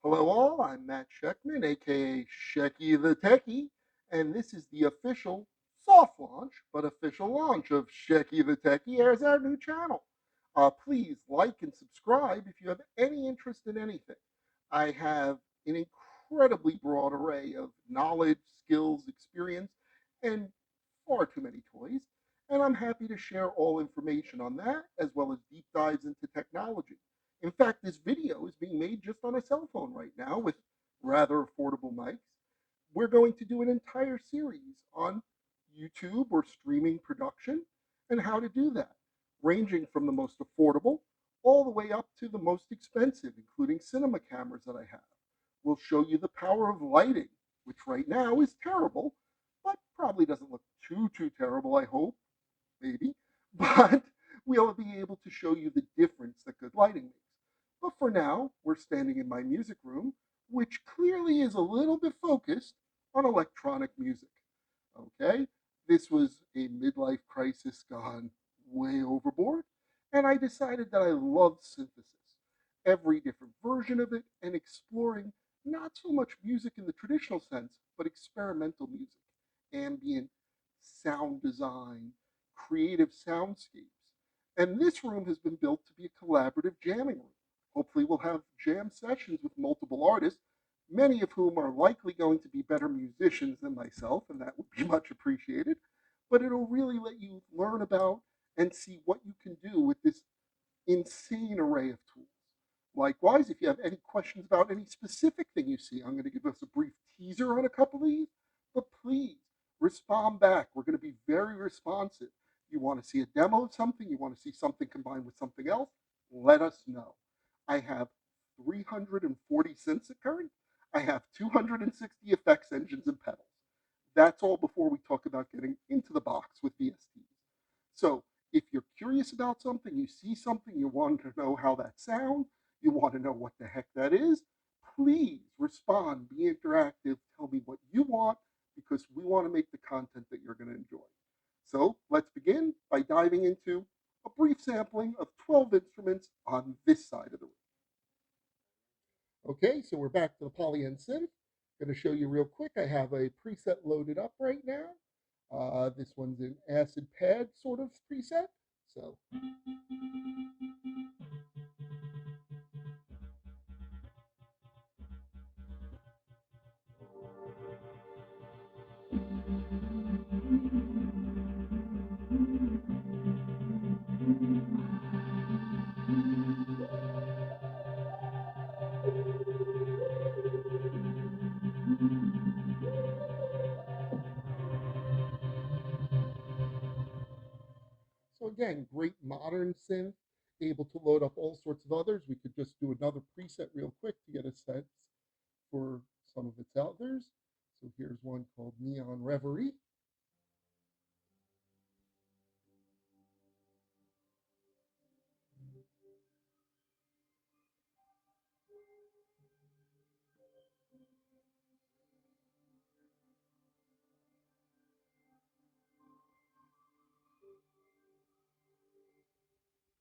Hello, all. I'm Matt Scheckman, aka ScheckyTheTechie, and this is the official soft launch, but official launch of ScheckyTheTechie as our new channel. Please like and subscribe if you have any interest in anything. I have an incredibly broad array of knowledge, skills, experience, and far too many toys, and I'm happy to share all information on that as well as deep dives into technology. In fact, this video is being made just on a cell phone right now with rather affordable mics. We're going to do an entire series on YouTube or streaming production and how to do that, ranging from the most affordable all the way up to the most expensive, including cinema cameras that I have. We'll show you the power of lighting, which right now is terrible, but probably doesn't look too terrible, I hope, maybe. But we'll be able to show you the difference that good lighting makes. But for now, we're standing in my music room, which clearly is a little bit focused on electronic music. Okay? This was a midlife crisis gone way overboard, and I decided that I love synthesis, every different version of it, and exploring not so much music in the traditional sense, but experimental music, ambient sound design, creative soundscapes. And this room has been built to be a collaborative jamming room. Hopefully, we'll have jam sessions with multiple artists, many of whom are likely going to be better musicians than myself, and that would be much appreciated. But it'll really let you learn about and see what you can do with this insane array of tools. Likewise, if you have any questions about any specific thing you see, I'm going to give us a brief teaser on a couple of these, but please respond back. We're going to be very responsive. You want to see a demo of something, you want to see something combined with something else, let us know. I have 340 synths at current. I have 260 effects engines and pedals. That's all before we talk about getting into the box with VSTs. So if you're curious about something, you see something, you want to know how that sounds, you want to know what the heck that is, please respond, be interactive, tell me what you want, because we want to make the content that you're going to enjoy. So let's begin by diving into a brief sampling of 12 instruments on this side of the room. Okay, so we're back to the Poly-N synth. Going to show you real quick. I have a preset loaded up right now. This one's an acid pad sort of preset. So So again, great modern synth, able to load up all sorts of others. We could just do another preset real quick to get a sense for some of its others. So here's one called Neon Reverie.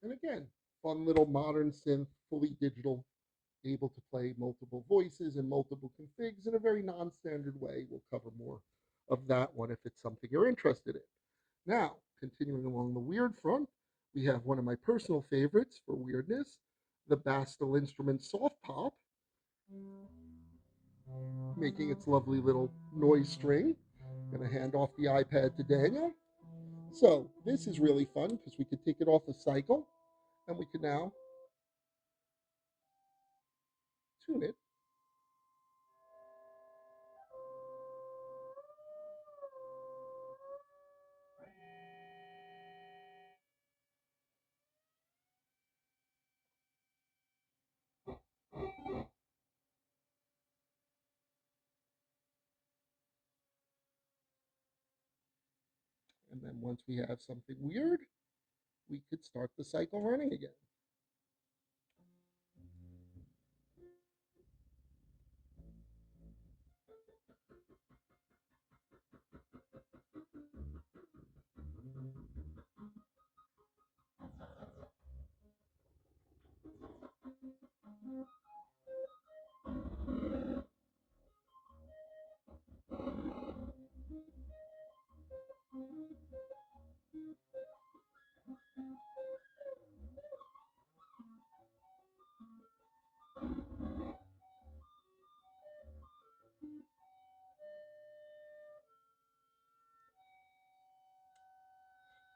And again, fun little modern synth, fully digital, able to play multiple voices and multiple configs in a very non-standard way. We'll cover more of that one if it's something you're interested in. Now, continuing along the weird front, we have one of my personal favorites for weirdness, the Bastel Instrument Soft Pop, making its lovely little noise string. I'm going to hand off the iPad to Daniel. So this is really fun because we could take it off the cycle and we can now tune it. And then once we have something weird, we could start the cycle running again.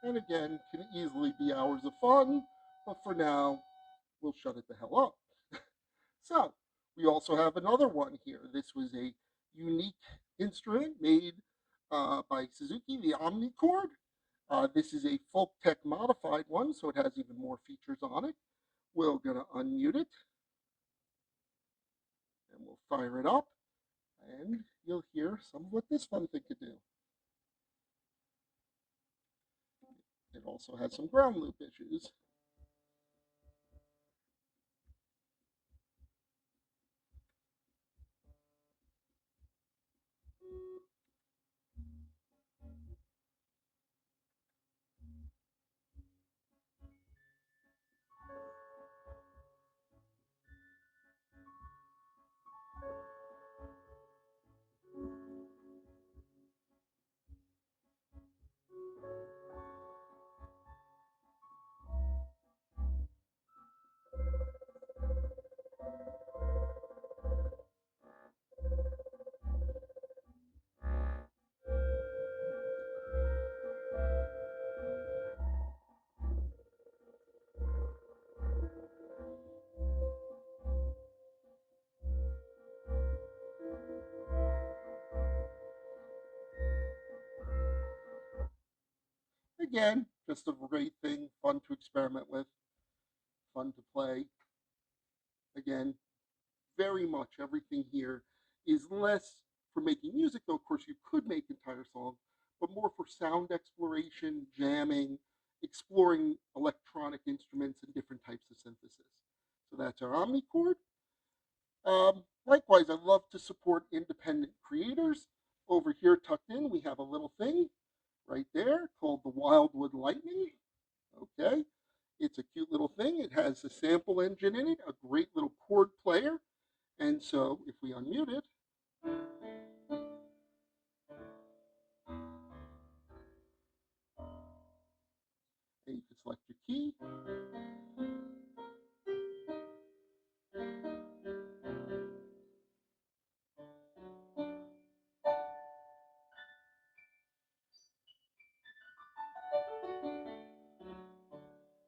And again, can easily be hours of fun, but for now, we'll shut it the hell up. So, we also have another one here. This was a unique instrument made by Suzuki, the Omnichord. This is a folk tech modified one, so it has even more features on it. We're going to unmute it and we'll fire it up, and you'll hear some of what this fun thing could do. It also has some ground loop issues. Again, just a great thing, fun to experiment with, fun to play. Again, very much everything here is less for making music, though of course you could make entire songs, but more for sound exploration, jamming, exploring electronic instruments and different types of synthesis. So that's our Omnichord. Likewise, I love to support independent creators. Over here, tucked in, we have a little thing right there called the Wildwood Lightning. Okay, it's a cute little thing. It has a sample engine in it, a great little chord player. And so if we unmute it, and you can select your key,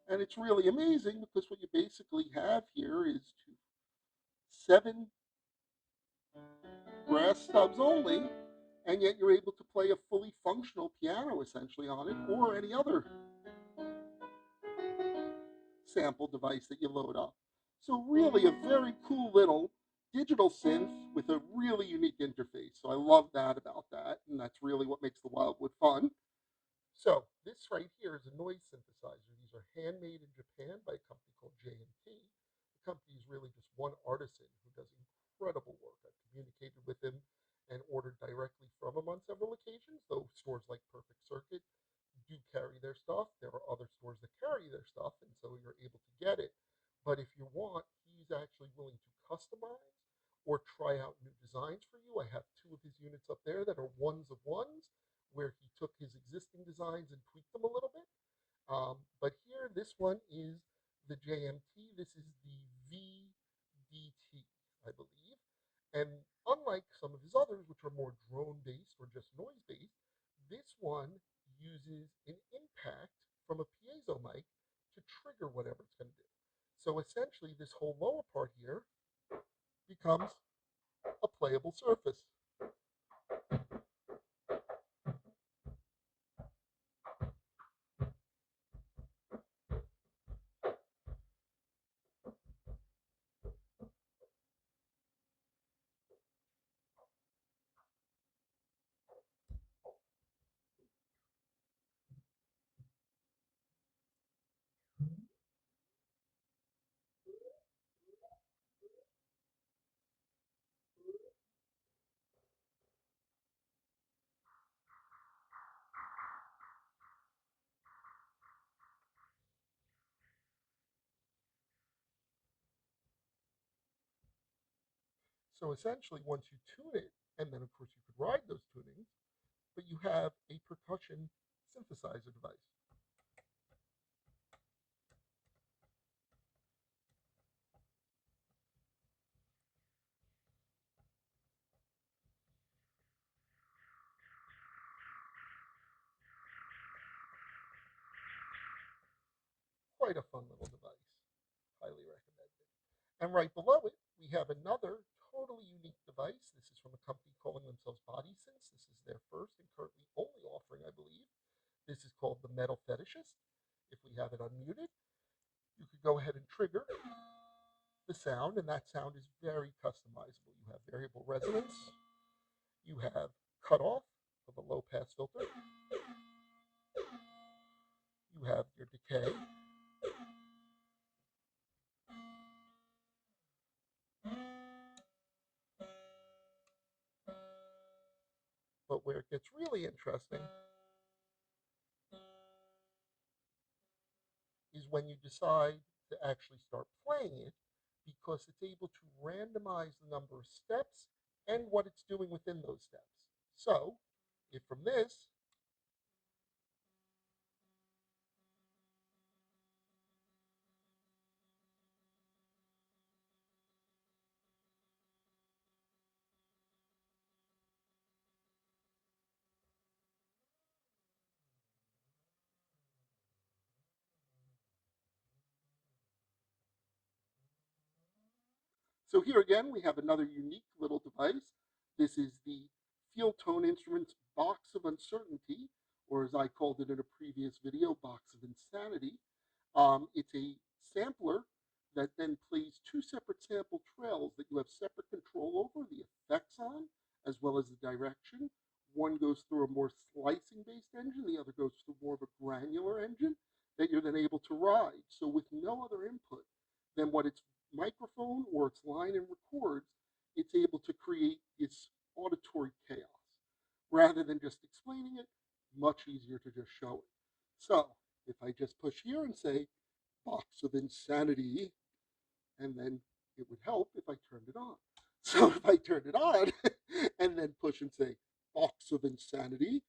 and it's really amazing because what you basically have here is 7 brass stubs only, and yet you're able to play a fully functional piano essentially on it, or any other sample device that you load up. So really a very cool little digital synth with a really unique interface. So I love that about that, and that's really what makes the Wildwood fun. So this right here is a noise synthesizer. These are handmade in Japan by a company called J&T. The company is really just one artisan who does incredible work. I've communicated with him and ordered directly from him on several occasions, though stores like Perfect Circuit do carry their stuff. There are other stores that carry their stuff, and so you're able to get it. But if you want, he's actually willing to customize or try out new designs for you. I have 2 of his units up there that are ones of ones, where he took his existing designs and tweaked them a little bit. But here, this one is the JMT. This is the VDT, I believe. And unlike some of his others, which are more drone-based or just noise-based, this one uses an impact from a piezo mic to trigger whatever it's going to do. So essentially, this whole lower part here becomes a playable surface. So essentially, once you tune it, and then of course you could ride those tunings, but you have a percussion synthesizer device. Quite a fun little device. Highly recommended. And right below it, we have another totally unique device. This is from a company calling themselves BodySense. This is their first and currently only offering, I believe. This is called the Metal Fetishist. If we have it unmuted, you could go ahead and trigger the sound, and that sound is very customizable. You have variable resonance, you have cutoff of a low pass filter, you have your decay, but where it gets really interesting is when you decide to actually start playing it, because it's able to randomize the number of steps and what it's doing within those steps. So, if from this, so here again, we have another unique little device. This is the Field Tone Instruments Box of Uncertainty, or as I called it in a previous video, Box of Insanity. It's a sampler that then plays two separate sample trails that you have separate control over, the effects on, as well as the direction. One goes through a more slicing-based engine, the other goes through more of a granular engine that you're then able to ride. So with no other input than what its microphone or its line and records, it's able to create this auditory chaos. Rather than just explaining it, much easier to just show it. So if I just push here and say, Box of Insanity, and then it would help if I turned it on. So if I turn it on and then push and say, Box of Insanity,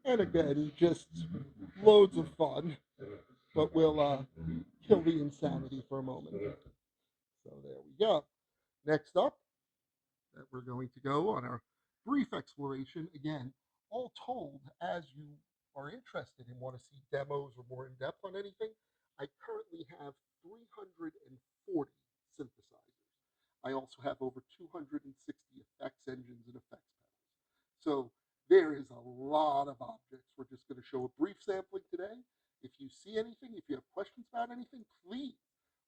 and again, just loads of fun, but we'll kill the insanity for a moment. So there we go. Next up, that we're going to go on our brief exploration. Again, all told, as you are interested and want to see demos or more in depth on anything, I currently have 340 synthesizers. I also have over 260 effects engines and effects pedals. So there is a lot of objects. We're just going to show a brief sampling today. If you see anything, if you have questions about anything, please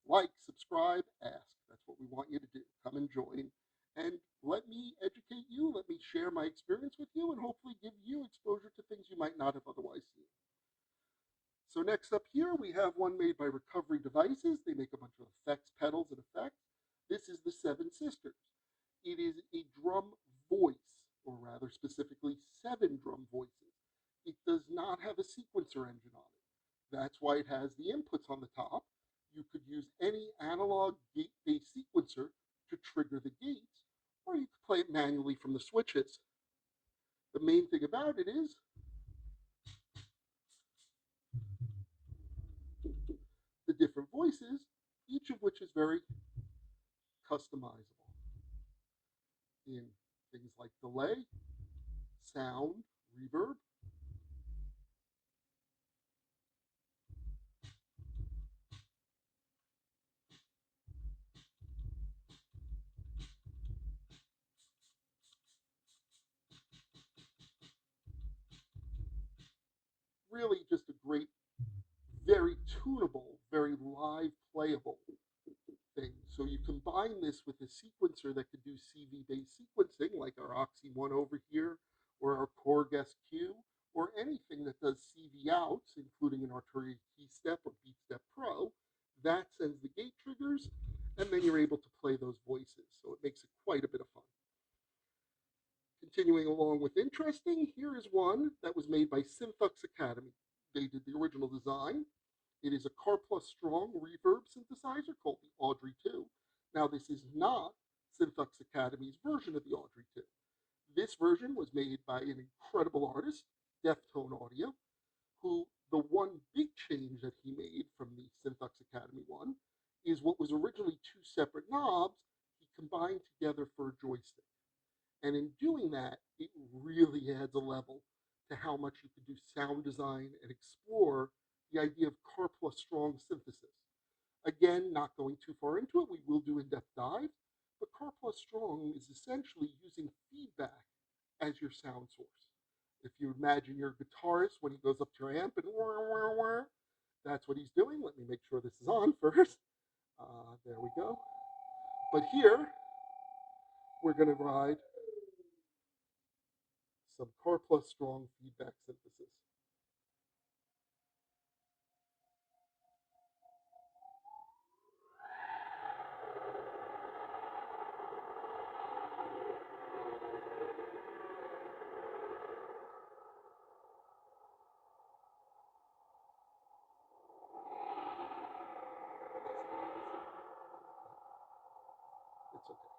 like, subscribe, ask. That's what we want you to do. Come and join and let me educate you. Let me share my experience with you and hopefully give you exposure to things you might not have otherwise seen. So next up here, we have one made by Recovery Devices. They make a bunch of effects, pedals, and effects. This is the Seven Sisters. It is a drum voice, or rather specifically 7 drum voices. It does not have a sequencer engine on it. That's why it has the inputs on the top. You could use any analog gate-based sequencer to trigger the gates, or you could play it manually from the switches. The main thing about it is the different voices, each of which is very customizable in things like delay, sound, reverb. Really just a great, very tunable, very live playable thing. So you combine this with a sequencer that could do CV-based sequencing, like our Oxy1 over here, or our Core Guest Q, or anything that does CV outs, including an Arturia Key Step or Beat Step Pro. That sends the gate triggers, and then you're able to play those voices. So it makes it quite a bit of fun. Continuing along with interesting, here is one that was made by Synthux Academy. They did the original design. It is a Car Plus Strong reverb synthesizer called the Audrey 2. Now, this is not Synthux Academy's version of the Audrey 2. This version was made by an incredible artist, Deftone Audio, who the one big change that he made from the Synthux Academy one is what was originally two separate knobs, he combined together for a joystick. And in doing that, it really adds a level to how much you can do sound design and explore the idea of Car Plus Strong synthesis. Again, not going too far into it, we will do in-depth dives, but Car Plus Strong is essentially using feedback as your sound source. If you imagine your guitarist when he goes up to your amp and wah, wah, wah, that's what he's doing. Let me make sure this is on first. There we go. But here, we're going to ride some Car Plus Strong feedback synthesis. It's okay.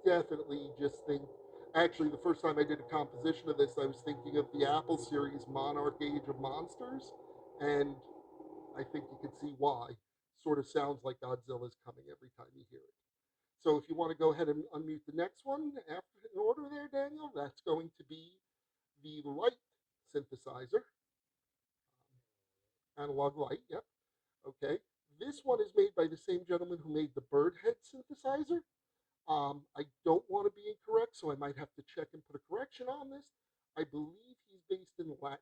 Definitely just think, actually, the first time I did a composition of this, I was thinking of the Apple series Monarch Age of Monsters, and I think you can see why. Sort of sounds like Godzilla's coming every time you hear it. So if you want to go ahead and unmute the next one after in order there, Daniel, that's going to be the light synthesizer. Analog light, yep. Okay. This one is made by the same gentleman who made the Birdhead synthesizer. I don't want to be incorrect, so I might have to check and put a correction on this. I believe he's based in Latvia,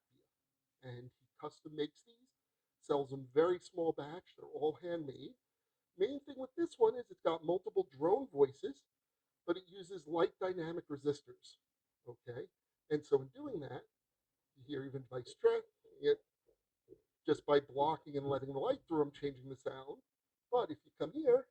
and he custom makes these, sells them very small batch. They're all handmade. Main thing with this one is it's got multiple drone voices, but it uses light dynamic resistors. Okay, and so in doing that, you hear even by stretching it, just by blocking and letting the light through, I'm changing the sound. But if you come here,